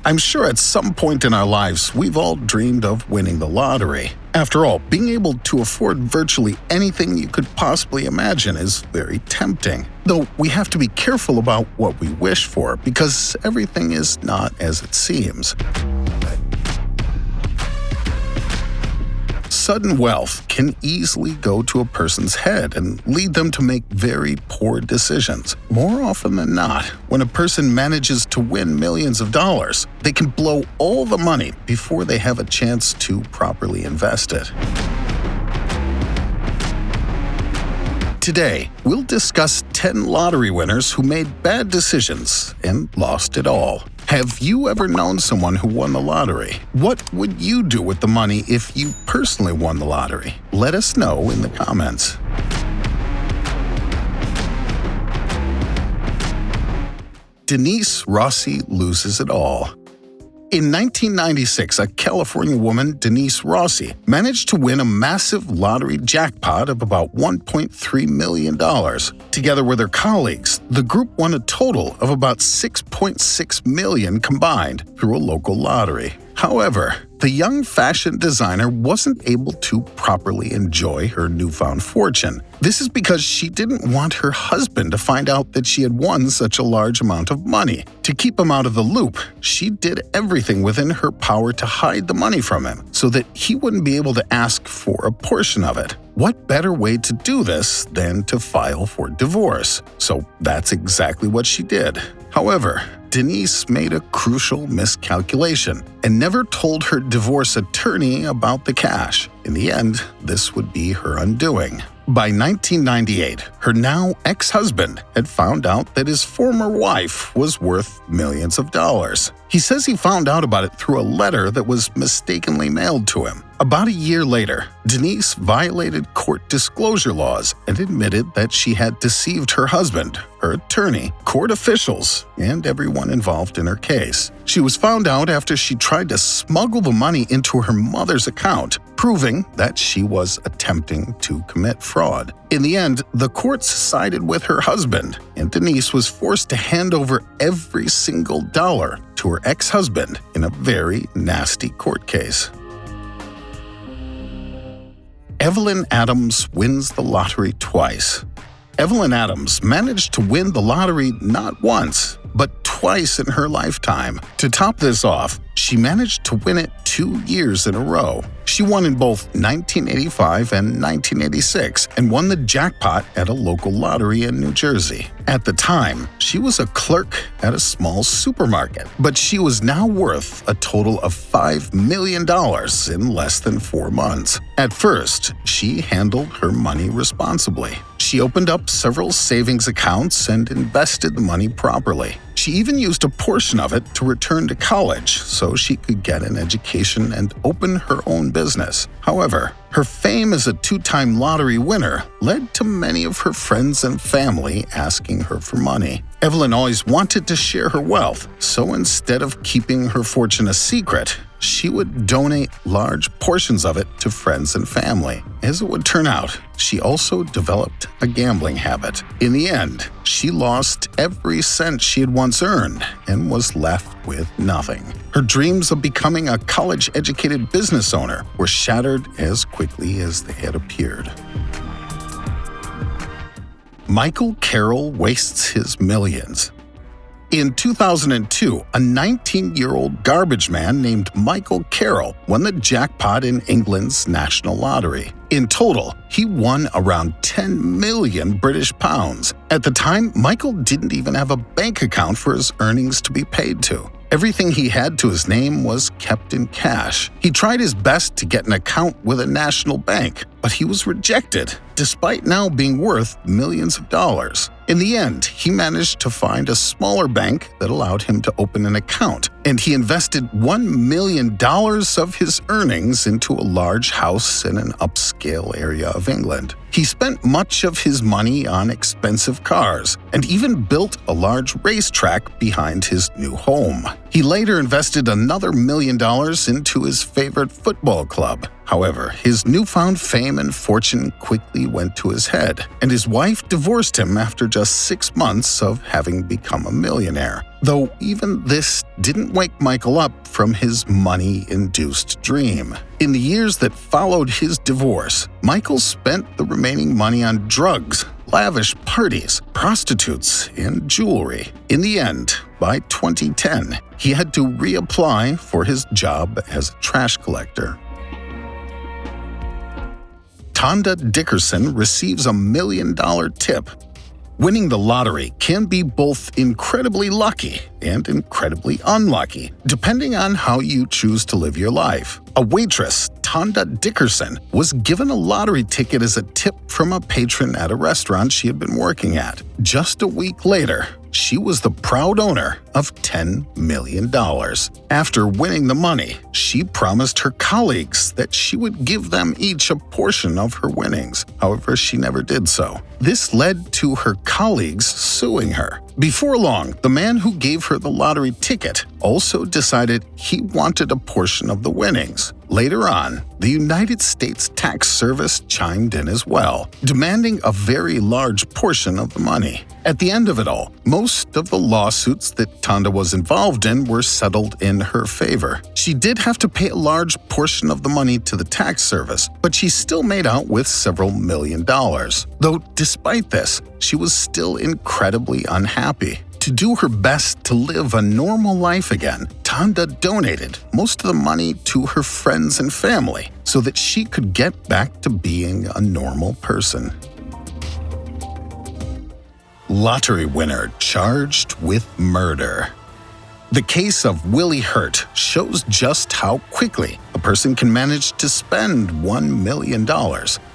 I'm sure at some point in our lives we've all dreamed of winning the lottery. After all, being able to afford virtually anything you could possibly imagine is very tempting. Though we have to be careful about what we wish for because everything is not as it seems. Sudden wealth can easily go to a person's head and lead them to make very poor decisions. More often than not, when a person manages to win millions of dollars, they can blow all the money before they have a chance to properly invest it. Today, we'll discuss 10 lottery winners who made bad decisions and lost it all. Have you ever known someone who won the lottery? What would you do with the money if you personally won the lottery? Let us know in the comments. Denise Rossi loses it all. In 1996, a California woman, Denise Rossi, managed to win a massive lottery jackpot of about $1.3 million. Together with her colleagues, the group won a total of about $6.6 million combined through a local lottery. However, the young fashion designer wasn't able to properly enjoy her newfound fortune. This is because she didn't want her husband to find out that she had won such a large amount of money. To keep him out of the loop, she did everything within her power to hide the money from him so that he wouldn't be able to ask for a portion of it. What better way to do this than to file for divorce? So that's exactly what she did. However, Denise made a crucial miscalculation and never told her divorce attorney about the cash. In the end, this would be her undoing. By 1998, her now ex-husband had found out that his former wife was worth millions of dollars. He says he found out about it through a letter that was mistakenly mailed to him. About a year later, Denise violated court disclosure laws and admitted that she had deceived her husband, her attorney, court officials, and everyone involved in her case. She was found out after she tried to smuggle the money into her mother's account, proving that she was attempting to commit fraud. In the end, the courts sided with her husband, and Denise was forced to hand over every single dollar to her ex-husband in a very nasty court case. Evelyn Adams wins the lottery twice. Evelyn Adams managed to win the lottery not once, but twice in her lifetime. To top this off, she managed to win it 2 years in a row. She won in both 1985 and 1986 and won the jackpot at a local lottery in New Jersey. At the time, she was a clerk at a small supermarket, but she was now worth a total of $5 million in less than 4 months. At first, she handled her money responsibly. She opened up several savings accounts and invested the money properly. She even used a portion of it to return to college so she could get an education and open her own business. However, her fame as a 2-time lottery winner led to many of her friends and family asking her for money. Evelyn always wanted to share her wealth, so instead of keeping her fortune a secret, she would donate large portions of it to friends and family. As it would turn out, she also developed a gambling habit. In the end, she lost every cent she had once earned and was left with nothing. Her dreams of becoming a college-educated business owner were shattered as quickly as they had appeared. Michael Carroll wastes his millions. In 2002, a 19-year-old garbage man named Michael Carroll won the jackpot in England's national lottery. In total, he won around 10 million British pounds. At the time, Michael didn't even have a bank account for his earnings to be paid to. Everything he had to his name was kept in cash. He tried his best to get an account with a national bank, but he was rejected, despite now being worth millions of dollars. In the end, he managed to find a smaller bank that allowed him to open an account, and he invested $1 million of his earnings into a large house in an upscale area of England. He spent much of his money on expensive cars and even built a large racetrack behind his new home. He later invested another $1 million into his favorite football club. However, his newfound fame and fortune quickly went to his head, and his wife divorced him after just just 6 months of having become a millionaire. Though even this didn't wake Michael up from his money-induced dream. In the years that followed his divorce, Michael spent the remaining money on drugs, lavish parties, prostitutes, and jewelry. In the end, by 2010, he had to reapply for his job as a trash collector. Tonda Dickerson receives a $1 million tip. Winning the lottery can be both incredibly lucky and incredibly unlucky, depending on how you choose to live your life. A waitress, Tonda Dickerson, was given a lottery ticket as a tip from a patron at a restaurant she had been working at. Just a week later, she was the proud owner of $10 million. After winning the money, she promised her colleagues that she would give them each a portion of her winnings. However, she never did so. This led to her colleagues suing her. Before long, the man who gave her the lottery ticket also decided he wanted a portion of the winnings. Later on, the United States Tax Service chimed in as well, demanding a very large portion of the money. At the end of it all, most of the lawsuits that Tonda was involved in were settled in her favor. She did have to pay a large portion of the money to the tax service, but she still made out with several $1 million. Though despite this, she was still incredibly unhappy. To do her best to live a normal life again, Tonda donated most of the money to her friends and family so that she could get back to being a normal person. Lottery winner charged with murder. The case of Willie Hurt shows just how quickly a person can manage to spend $1 million.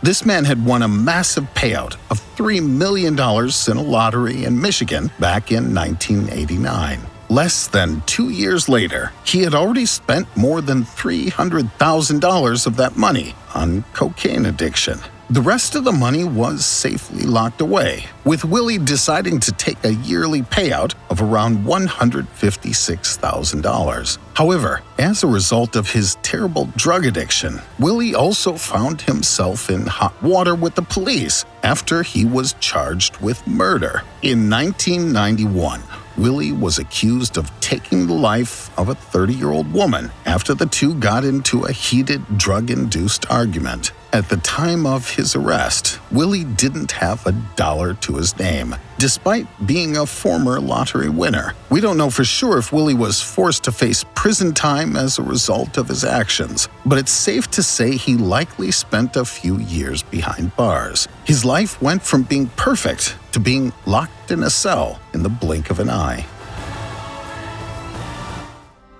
This man had won a massive payout of $3 million in a lottery in Michigan back in 1989. Less than 2 years later, he had already spent more than $300,000 of that money on cocaine addiction. The rest of the money was safely locked away, with Willie deciding to take a yearly payout of around $156,000. However, as a result of his terrible drug addiction, Willie also found himself in hot water with the police after he was charged with murder. In 1991, Willie was accused of taking the life of a 30-year-old woman after the two got into a heated drug-induced argument. At the time of his arrest, Willie didn't have $1 to his name, despite being a former lottery winner. We don't know for sure if Willie was forced to face prison time as a result of his actions, but it's safe to say he likely spent a few years behind bars. His life went from being perfect to being locked in a cell in the blink of an eye.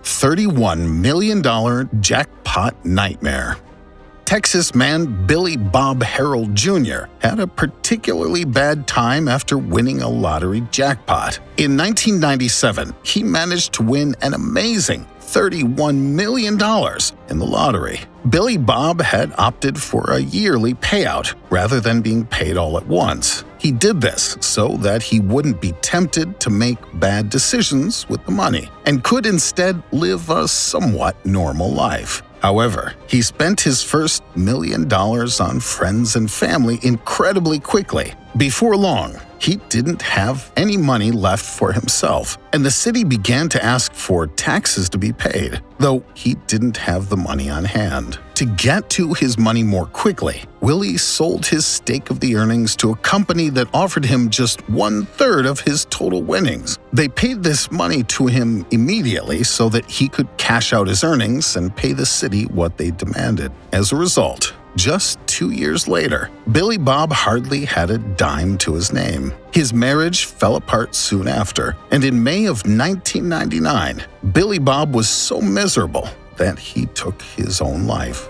$31 million jackpot nightmare. Texas man Billy Bob Harold Jr. had a particularly bad time after winning a lottery jackpot. In 1997, he managed to win an amazing $31 million in the lottery. Billy Bob had opted for a yearly payout rather than being paid all at once. He did this so that he wouldn't be tempted to make bad decisions with the money and could instead live a somewhat normal life. However, he spent his first $1 million on friends and family incredibly quickly. Before long, he didn't have any money left for himself, and the city began to ask for taxes to be paid, though he didn't have the money on hand. To get to his money more quickly, Willie sold his stake of the earnings to a company that offered him just 1/3 of his total winnings. They paid this money to him immediately so that he could cash out his earnings and pay the city what they demanded. As a result, just 2 years later, Billy Bob hardly had a dime to his name. His marriage fell apart soon after, and in May of 1999, Billy Bob was so miserable that he took his own life.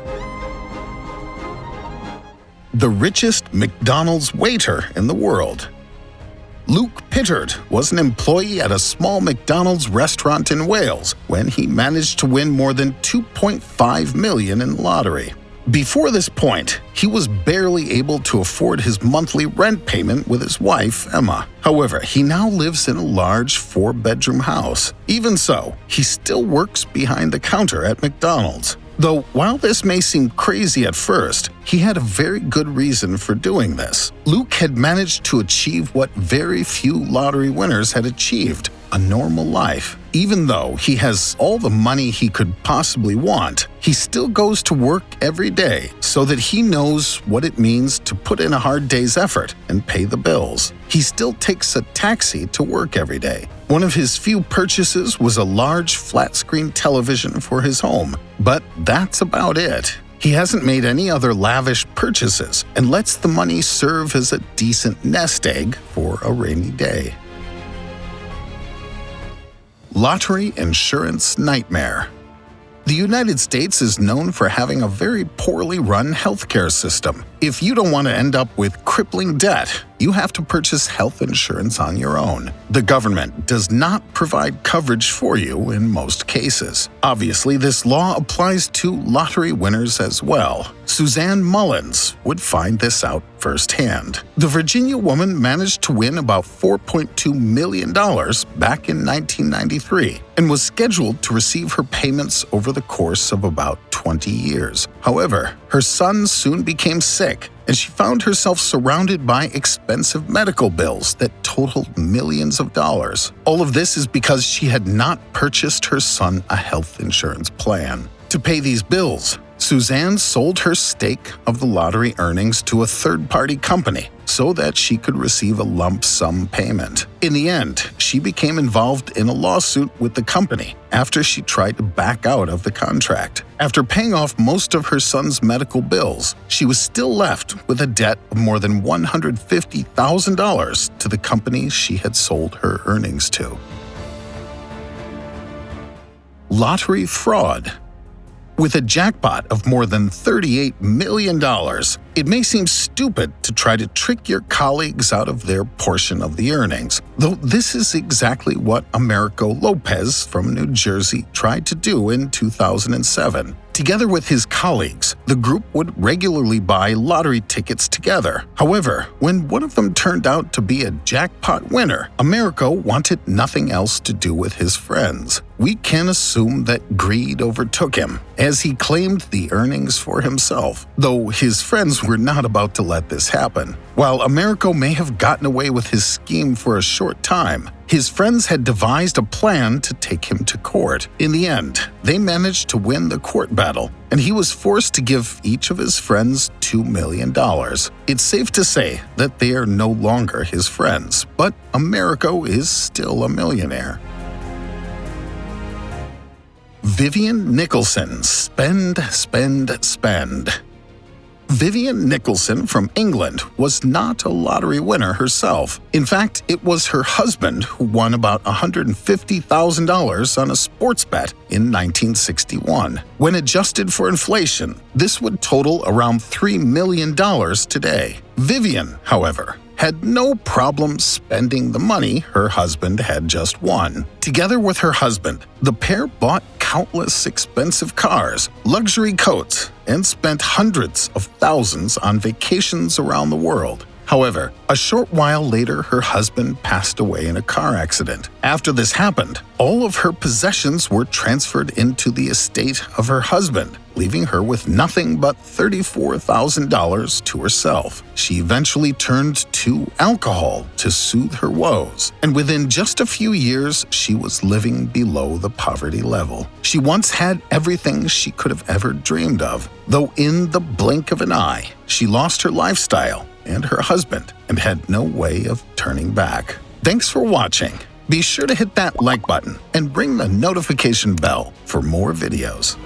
The richest McDonald's waiter in the world. Luke Pittard was an employee at a small McDonald's restaurant in Wales when he managed to win more than $2.5 million in the lottery. Before this point, he was barely able to afford his monthly rent payment with his wife, Emma. However, he now lives in a large 4-bedroom house. Even so, he still works behind the counter at McDonald's. Though, while this may seem crazy at first, he had a very good reason for doing this. Luke had managed to achieve what very few lottery winners had achieved: a normal life. Even though he has all the money he could possibly want, he still goes to work every day so that he knows what it means to put in a hard day's effort and pay the bills. He still takes a taxi to work every day. One of his few purchases was a large flat-screen television for his home, but that's about it. He hasn't made any other lavish purchases and lets the money serve as a decent nest egg for a rainy day. Lottery insurance nightmare. The United States is known for having a very poorly run healthcare system. If you don't want to end up with crippling debt, you have to purchase health insurance on your own. The government does not provide coverage for you in most cases. Obviously, this law applies to lottery winners as well. Suzanne Mullins would find this out firsthand. The Virginia woman managed to win about $4.2 million back in 1993 and was scheduled to receive her payments over the course of about 20 years. However, her son soon became sick, and she found herself surrounded by expensive medical bills that totaled millions of dollars. All of this is because she had not purchased her son a health insurance plan. To pay these bills, Suzanne sold her stake of the lottery earnings to a third-party company so that she could receive a lump sum payment. In the end, she became involved in a lawsuit with the company after she tried to back out of the contract. After paying off most of her son's medical bills, she was still left with a debt of more than $150,000 to the company she had sold her earnings to. Lottery fraud. With a jackpot of more than $38 million, it may seem stupid to try to trick your colleagues out of their portion of the earnings, though this is exactly what Americo Lopez from New Jersey tried to do in 2007. Together with his colleagues, the group would regularly buy lottery tickets together. However, when one of them turned out to be a jackpot winner, Americo wanted nothing else to do with his friends. We can assume that greed overtook him, as he claimed the earnings for himself, though his friends were not about to let this happen. While Americo may have gotten away with his scheme for a short time, his friends had devised a plan to take him to court. In the end, they managed to win the court battle, and he was forced to give each of his friends $2 million. It's safe to say that they are no longer his friends, but Americo is still a millionaire. Vivian Nicholson, spend, spend, spend. Vivian Nicholson from England was not a lottery winner herself. In fact, it was her husband who won about $150,000 on a sports bet in 1961. When adjusted for inflation, this would total around $3 million today. Vivian, however, had no problem spending the money her husband had just won. Together with her husband, the pair bought countless expensive cars, luxury coats, and spent hundreds of thousands on vacations around the world. However, a short while later, her husband passed away in a car accident. After this happened, all of her possessions were transferred into the estate of her husband, leaving her with nothing but $34,000 to herself. She eventually turned to alcohol to soothe her woes, and within just a few years, she was living below the poverty level. She once had everything she could have ever dreamed of, though in the blink of an eye, she lost her lifestyle and her husband and had no way of turning back. Thanks for watching. Be sure to hit that like button and ring the notification bell for more videos.